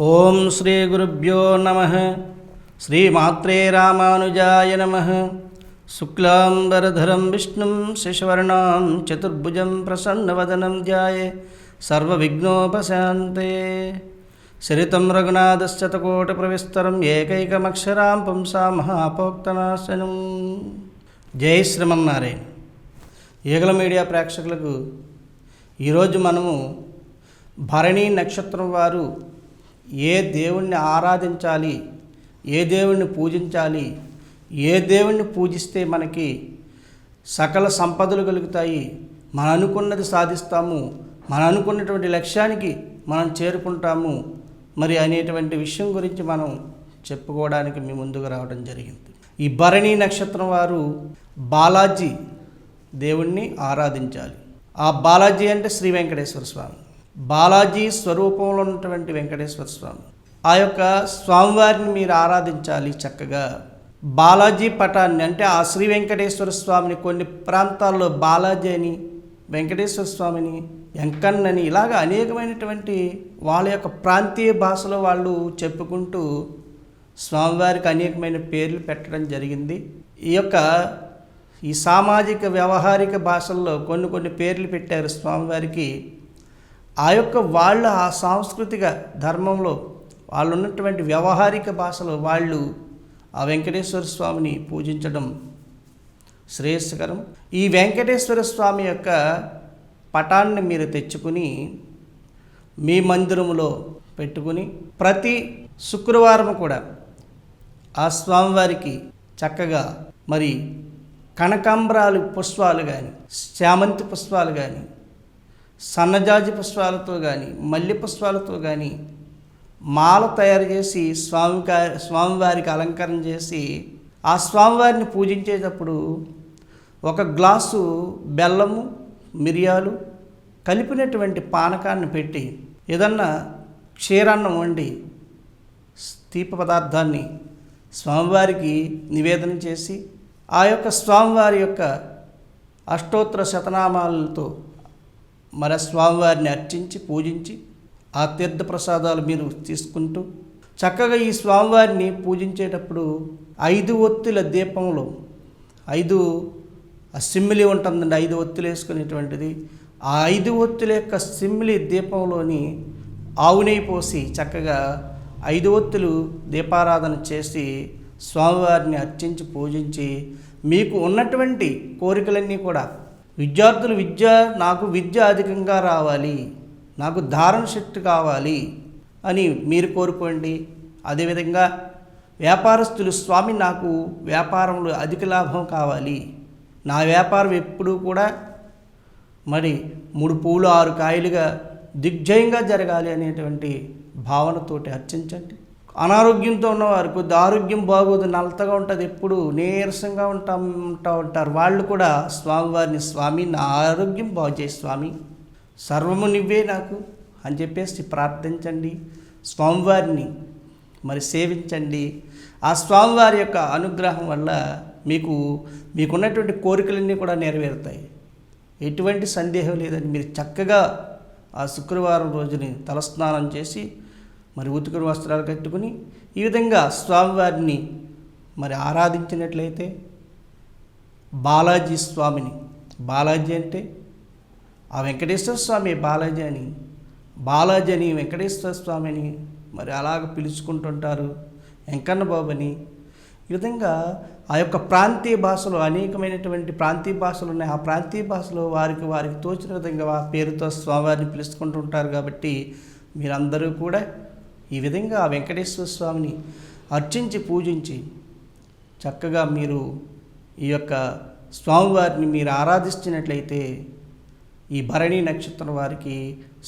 ఓం శ్రీ గురుభ్యో నమః. శ్రీమాత్రే రామానుజాయ నమః. శుక్లాంబరధరం విష్ణుం శశివర్ణం చతుర్భుజం ప్రసన్నవదనం ధ్యాయే సర్వవిఘ్నోపశాంతే. సరితం రఘునాథశతకోటిప్రవిస్తరం ఏకైకమక్షరాం పుంసా మహాపోక్తనాశనం. జై శ్రీమన్నారాయణ. ఈగల మీడియా ప్రేక్షకులకు ఈరోజు మనము భరణి నక్షత్రం వారు ఏ దేవుణ్ణి ఆరాధించాలి, ఏ దేవుణ్ణి పూజించాలి, ఏ దేవుణ్ణి పూజిస్తే మనకి సకల సంపదలు కలుగుతాయి, మనం అనుకున్నది సాధిస్తాము, మనం అనుకున్నటువంటి లక్ష్యానికి మనం చేరుకుంటాము మరి అనేటువంటి విషయం గురించి మనం చెప్పుకోవడానికి మీ ముందుకు రావడం జరిగింది. ఈ భరణి నక్షత్రం వారు బాలాజీ దేవుణ్ణి ఆరాధించాలి. ఆ బాలాజీ అంటే శ్రీ వెంకటేశ్వర స్వామి. బాలాజీ స్వరూపంలో ఉన్నటువంటి వెంకటేశ్వర స్వామి. ఆ యొక్క స్వామివారిని మీరు ఆరాధించాలి. చక్కగా బాలాజీ పటాన్ని అంటే ఆ శ్రీ వెంకటేశ్వర స్వామిని కొన్ని ప్రాంతాల్లో బాలాజీ అని, వెంకటేశ్వర స్వామిని వెంకన్నని ఇలాగ అనేకమైనటువంటి వాళ్ళ యొక్క ప్రాంతీయ భాషలో వాళ్ళు చెప్పుకుంటూ స్వామివారికి అనేకమైన పేర్లు పెట్టడం జరిగింది. ఈ సామాజిక వ్యవహారిక భాషల్లో కొన్ని పేర్లు పెట్టారు స్వామివారికి. ఆ సాంస్కృతిక ధర్మంలో వాళ్ళు ఉన్నటువంటి వ్యవహారిక భాషలో వాళ్ళు ఆ వెంకటేశ్వర స్వామిని పూజించడం శ్రేయస్కరం. ఈ వెంకటేశ్వర స్వామి యొక్క పటాన్ని మీరు తెచ్చుకుని మీ మందిరంలో పెట్టుకుని ప్రతి శుక్రవారం కూడా ఆ స్వామివారికి చక్కగా మరి కనకాంబరాలు పుష్పాలు కానీ, చామంతి పుష్పాలు కానీ, సన్నజాజి పుష్పాలతో కానీ, మల్లె పుష్పాలతో కానీ మాల తయారు చేసి స్వామివారికి అలంకరణ చేసి ఆ స్వామివారిని పూజించేటప్పుడు ఒక గ్లాసు బెల్లము, మిరియాలు కలిపినటువంటి పానకాన్ని పెట్టి ఏదన్నా క్షీరాన్నం వండి తీప పదార్థాన్ని స్వామివారికి నివేదన చేసి ఆ యొక్క స్వామివారి యొక్క అష్టోత్తర శతనామాలతో మరి స్వామివారిని అర్చించి పూజించి ఆ తీర్థ ప్రసాదాలు మీరు తీసుకుంటూ చక్కగా ఈ స్వామివారిని పూజించేటప్పుడు 5 ఒత్తుల దీపంలో 5 సిమ్మిలి ఉంటుందండి, 5 ఒత్తులు వేసుకునేటువంటిది. ఆ 5 ఒత్తుల యొక్క సిమ్మిలి దీపంలోని ఆవు నెయ్యి పోసి చక్కగా 5 ఒత్తులు దీపారాధన చేసి స్వామివారిని అర్చించి పూజించి మీకు ఉన్నటువంటి కోరికలన్నీ కూడా విద్యార్థులు నాకు విద్య అధికంగా రావాలి, నాకు ధారణ శక్తి కావాలి అని మీరు కోరుకోండి. అదేవిధంగా వ్యాపారస్తులు స్వామి నాకు వ్యాపారంలో అధిక లాభం కావాలి, నా వ్యాపారం ఎప్పుడూ కూడా మరి 3 పూలు 6 కాయలుగా దిగ్జయంగా జరగాలి అనేటువంటి భావనతోటి అర్చించండి. అనారోగ్యంతో ఉన్నవారు కొద్ది ఆరోగ్యం బాగోదు, నలతగా ఉంటుంది, ఎప్పుడు నీరసంగా ఉంటారు. వాళ్ళు కూడా స్వామివారిని స్వామి నా ఆరోగ్యం బాగు చేయి స్వామి, సర్వము నువ్వే నాకు అని చెప్పేసి ప్రార్థించండి. స్వామివారిని మరి సేవించండి. ఆ స్వామివారి యొక్క అనుగ్రహం వల్ల మీకున్నటువంటి కోరికలన్నీ కూడా నెరవేరుతాయి. ఎటువంటి సందేహం లేదని మీరు చక్కగా ఆ శుక్రవారం రోజుని తలస్నానం చేసి మరి ఉతుకుని వస్త్రాలు కట్టుకుని ఈ విధంగా స్వామివారిని మరి ఆరాధించినట్లయితే బాలాజీ స్వామిని, బాలాజీ అంటే ఆ వెంకటేశ్వర స్వామి బాలాజీ అని వెంకటేశ్వర స్వామిని మరి అలాగ పిలుచుకుంటుంటారు, వెంకన్న బాబని. ఈ విధంగా ఆ యొక్క ప్రాంతీయ భాషలో అనేకమైనటువంటి ప్రాంతీయ భాషలు ఉన్నాయి. ఆ ప్రాంతీయ భాషలో వారికి తోచిన విధంగా ఆ పేరుతో స్వామివారిని పిలుచుకుంటుంటారు. కాబట్టి మీరందరూ కూడా ఈ విధంగా ఆ వెంకటేశ్వర స్వామిని అర్చించి పూజించి చక్కగా మీరు ఈ యొక్క స్వామివారిని మీరు ఆరాధిస్తున్నట్లయితే ఈ భరణి నక్షత్రం వారికి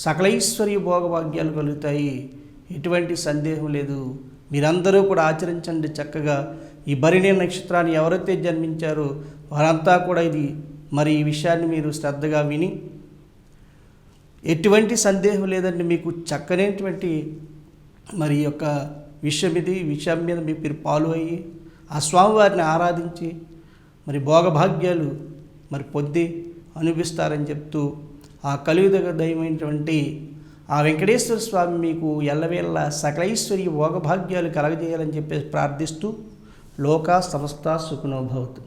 సకలైశ్వర్య భోగభాగ్యాలు కలుగుతాయి. ఎటువంటి సందేహం లేదు. మీరందరూ కూడా ఆచరించండి. చక్కగా ఈ భరణి నక్షత్రాన్ని ఎవరైతే జన్మించారో వారంతా కూడా ఈ విషయాన్ని మీరు శ్రద్ధగా విని ఎటువంటి సందేహం లేదండి, మీకు చక్కనేటువంటి మరి యొక్క విషయం మీద మీరు పాలు అయ్యి ఆ స్వామివారిని ఆరాధించి మరి భోగభాగ్యాలు మరి పొంది అనుభవిస్తారని చెప్తూ ఆ కలియుగ దైవమైనటువంటి ఆ వెంకటేశ్వర స్వామి మీకు ఎల్లవేళ సకలైశ్వర్య భోగభాగ్యాలు కలగజేయాలని చెప్పేసి ప్రార్థిస్తూ లోకా సమస్త సుఖినో భవతు.